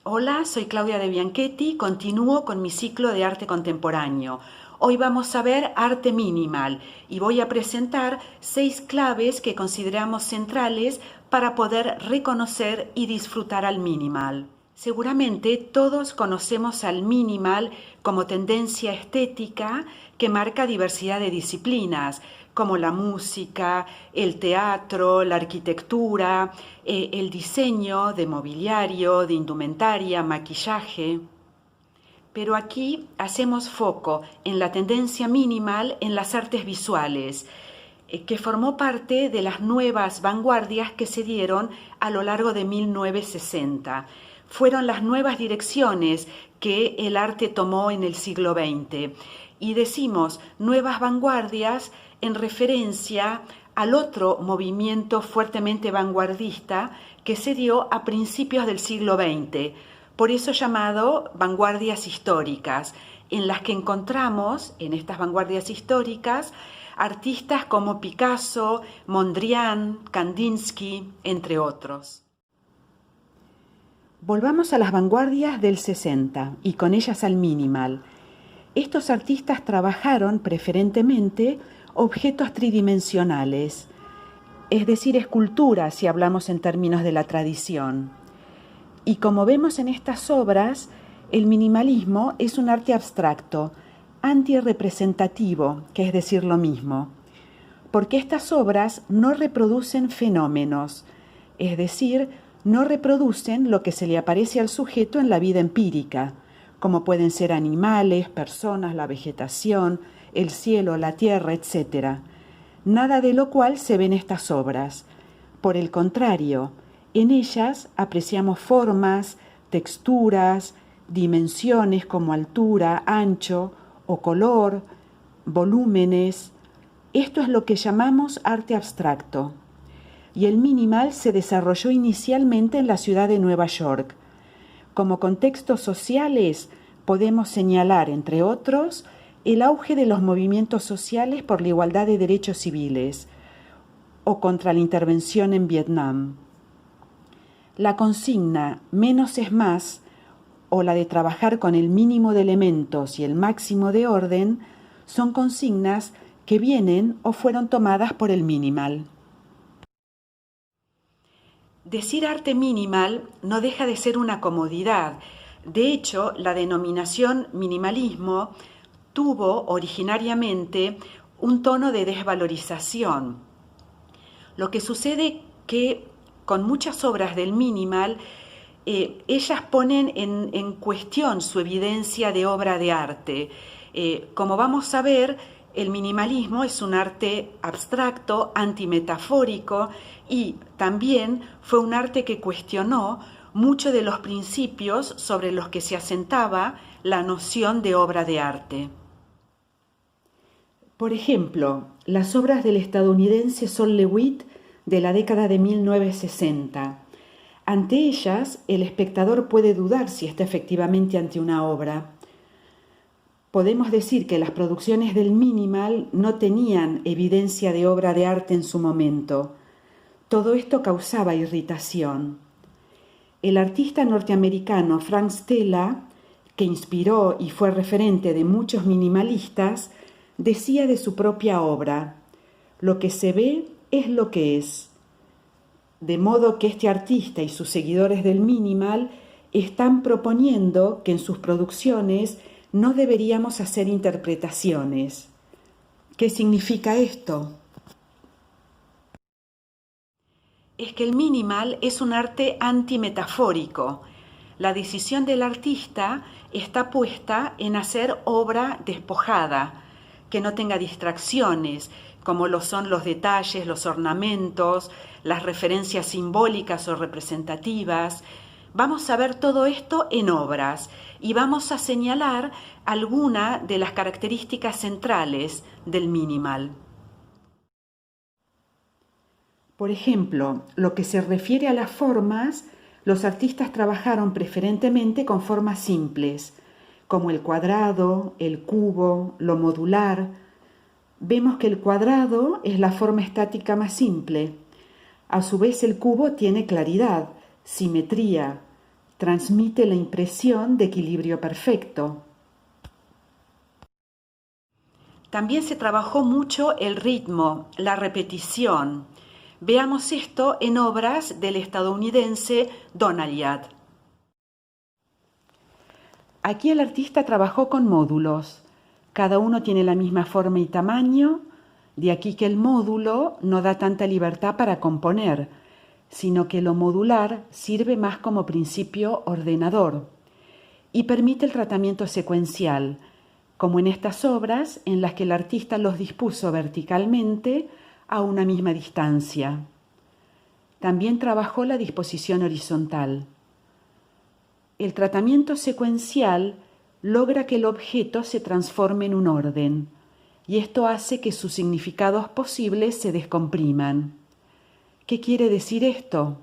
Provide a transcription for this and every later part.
Hola, soy Claudia De Bianchetti, continúo con mi ciclo de arte contemporáneo. Hoy vamos a ver arte minimal y voy a presentar 6 claves que consideramos centrales para poder reconocer y disfrutar al minimal. Seguramente todos conocemos al minimal como tendencia estética que marca diversidad de disciplinas, como la música, el teatro, la arquitectura, el diseño de mobiliario, de indumentaria, maquillaje. Pero aquí hacemos foco en la tendencia minimal en las artes visuales, que formó parte de las nuevas vanguardias que se dieron a lo largo de 1960. Fueron las nuevas direcciones que el arte tomó en el siglo XX. Y decimos nuevas vanguardias en referencia al otro movimiento fuertemente vanguardista que se dio a principios del siglo XX, por eso llamado vanguardias históricas, en las que encontramos, en estas vanguardias históricas, artistas como Picasso, Mondrian, Kandinsky, entre otros. Volvamos a las vanguardias del 60 y con ellas al minimal. Estos artistas trabajaron preferentemente objetos tridimensionales, es decir, esculturas si hablamos en términos de la tradición. Y como vemos en estas obras, el minimalismo es un arte abstracto, antirrepresentativo, que es decir lo mismo, porque estas obras no reproducen fenómenos, es decir, no reproducen lo que se le aparece al sujeto en la vida empírica, como pueden ser animales, personas, la vegetación, el cielo, la tierra, etc. Nada de lo cual se ve en estas obras. Por el contrario, en ellas apreciamos formas, texturas, dimensiones como altura, ancho o color, volúmenes. Esto es lo que llamamos arte abstracto. Y el minimal se desarrolló inicialmente en la ciudad de Nueva York. Como contextos sociales podemos señalar, entre otros, el auge de los movimientos sociales por la igualdad de derechos civiles o contra la intervención en Vietnam. La consigna menos es más, o la de trabajar con el mínimo de elementos y el máximo de orden, son consignas que vienen o fueron tomadas por el minimal. Decir arte minimal no deja de ser una comodidad. De hecho, la denominación minimalismo tuvo originariamente un tono de desvalorización. Lo que sucede que con muchas obras del minimal, ellas ponen en cuestión su evidencia de obra de arte. Como vamos a ver, el minimalismo es un arte abstracto, antimetafórico y también fue un arte que cuestionó muchos de los principios sobre los que se asentaba la noción de obra de arte. Por ejemplo, las obras del estadounidense Sol LeWitt de la década de 1960. Ante ellas, el espectador puede dudar si está efectivamente ante una obra. Podemos decir que las producciones del minimal no tenían evidencia de obra de arte en su momento. Todo esto causaba irritación. El artista norteamericano Frank Stella, que inspiró y fue referente de muchos minimalistas, decía de su propia obra: lo que se ve es lo que es. De modo que este artista y sus seguidores del minimal están proponiendo que en sus producciones no deberíamos hacer interpretaciones. ¿Qué significa esto? Es que el minimal es un arte antimetafórico. La decisión del artista está puesta en hacer obra despojada, que no tenga distracciones, como lo son los detalles, los ornamentos, las referencias simbólicas o representativas. Vamos a ver todo esto en obras y vamos a señalar algunas de las características centrales del minimal. Por ejemplo, lo que se refiere a las formas, los artistas trabajaron preferentemente con formas simples, como el cuadrado, el cubo, lo modular. Vemos que el cuadrado es la forma estática más simple. A su vez, el cubo tiene claridad, simetría, Transmite la impresión de equilibrio perfecto. También se trabajó mucho el ritmo, la repetición. Veamos esto en obras del estadounidense Donaliad. Aquí el artista trabajó con módulos. Cada uno tiene la misma forma y tamaño, de aquí que el módulo no da tanta libertad para componer, sino que lo modular sirve más como principio ordenador y permite el tratamiento secuencial, como en estas obras en las que el artista los dispuso verticalmente a una misma distancia. También trabajó la disposición horizontal. El tratamiento secuencial logra que el objeto se transforme en un orden, y esto hace que sus significados posibles se descompriman. ¿Qué quiere decir esto?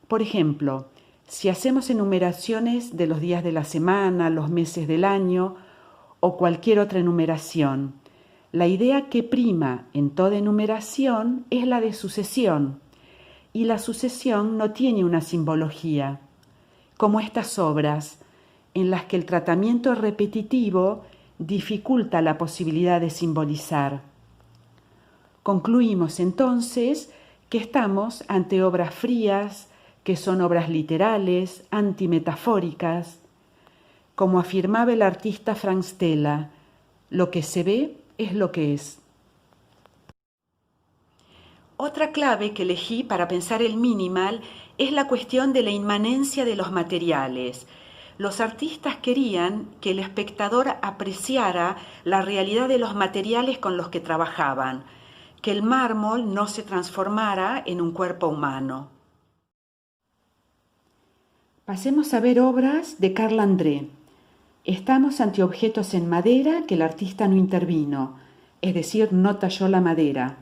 Por ejemplo, si hacemos enumeraciones de los días de la semana, los meses del año o cualquier otra enumeración, la idea que prima en toda enumeración es la de sucesión, y la sucesión no tiene una simbología, como estas obras, en las que el tratamiento repetitivo dificulta la posibilidad de simbolizar. Concluimos entonces que estamos ante obras frías, que son obras literales, antimetafóricas. Como afirmaba el artista Frank Stella, lo que se ve es lo que es. Otra clave que elegí para pensar el minimal es la cuestión de la inmanencia de los materiales. Los artistas querían que el espectador apreciara la realidad de los materiales con los que trabajaban, que el mármol no se transformara en un cuerpo humano. Pasemos a ver obras de Carl André. Estamos ante objetos en madera que el artista no intervino, es decir, no talló la madera,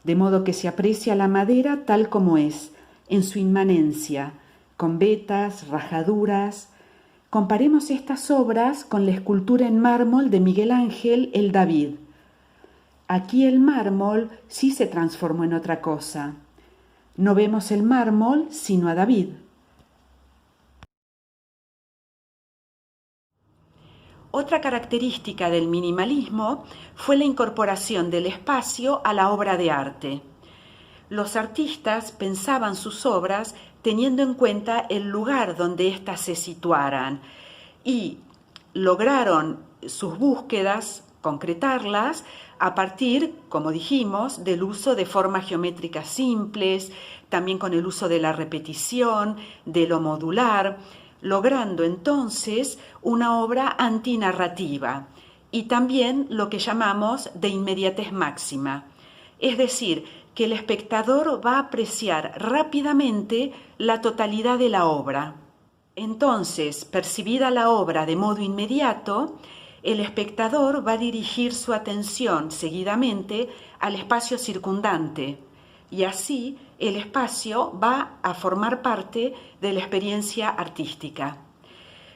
de modo que se aprecia la madera tal como es, en su inmanencia, con vetas, rajaduras. Comparemos estas obras con la escultura en mármol de Miguel Ángel el David. Aquí el mármol sí se transformó en otra cosa. No vemos el mármol sino a David. Otra característica del minimalismo fue la incorporación del espacio a la obra de arte. Los artistas pensaban sus obras teniendo en cuenta el lugar donde éstas se situaran y lograron sus búsquedas, concretarlas, a partir, como dijimos, del uso de formas geométricas simples, también con el uso de la repetición, de lo modular, logrando entonces una obra antinarrativa y también lo que llamamos de inmediatez máxima, es decir, que el espectador va a apreciar rápidamente la totalidad de la obra. Entonces, percibida la obra de modo inmediato, el espectador va a dirigir su atención seguidamente al espacio circundante y así el espacio va a formar parte de la experiencia artística.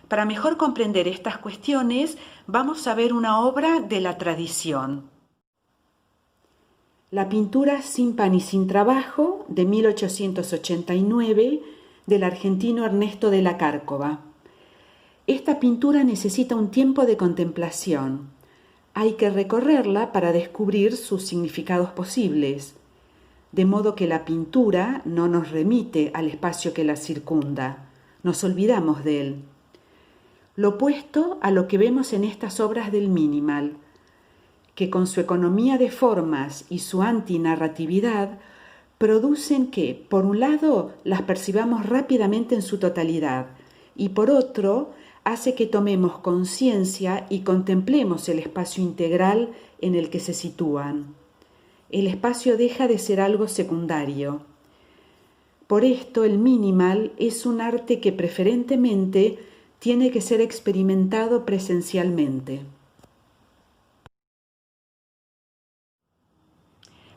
Para mejor comprender estas cuestiones, vamos a ver una obra de la tradición. La pintura Sin pan y sin trabajo, de 1889, del argentino Ernesto de la Cárcova. Esta pintura necesita un tiempo de contemplación. Hay que recorrerla para descubrir sus significados posibles, de modo que la pintura no nos remite al espacio que la circunda, nos olvidamos de él. Lo opuesto a lo que vemos en estas obras del minimal, que con su economía de formas y su antinarratividad producen que, por un lado, las percibamos rápidamente en su totalidad y por otro, hace que tomemos conciencia y contemplemos el espacio integral en el que se sitúan. El espacio deja de ser algo secundario. Por esto, el minimal es un arte que preferentemente tiene que ser experimentado presencialmente.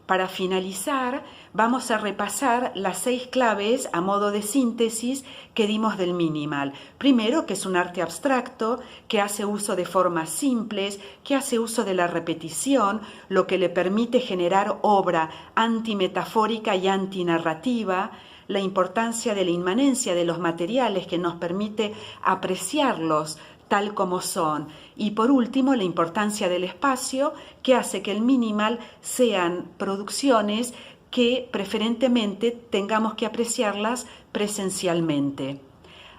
Para finalizar, vamos a repasar las 6 claves a modo de síntesis que dimos del minimal. Primero, que es un arte abstracto, que hace uso de formas simples, que hace uso de la repetición, lo que le permite generar obra antimetafórica y antinarrativa. la importancia de la inmanencia de los materiales que nos permite apreciarlos tal como son, y por último la importancia del espacio que hace que el minimal sean producciones que preferentemente tengamos que apreciarlas presencialmente.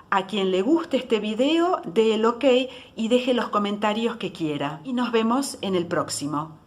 A quien le guste este video, dé el OK y deje los comentarios que quiera. Y nos vemos en el próximo.